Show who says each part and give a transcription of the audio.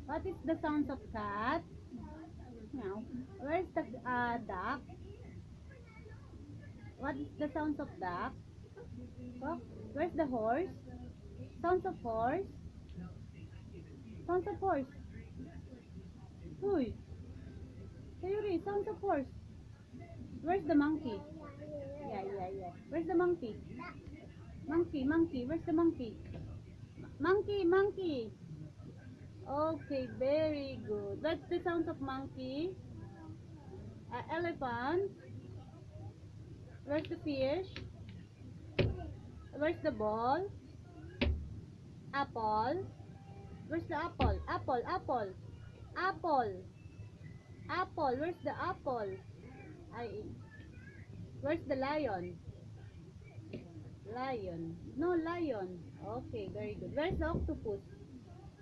Speaker 1: What is the sounds of cat? Meow. Where's the duck? What is the sounds of duck? Oh, where's the horse? Sounds of horse? Sounds of horse. Uy, Sayuri, sounds of horse. Where's the monkey? Yeah, yeah, yeah. Where's the monkey? Monkey, monkey. Where's the monkey? Monkey, monkey. Okay, very good. What's the sounds of monkey? Elephant. Where's the fish? Where's the ball? Apple. Where's the apple? Apple, apple. Apple. Apple. Where's the apple? I. Where's the lion? Lion. No lion. Okay, very good. Where's the octopus?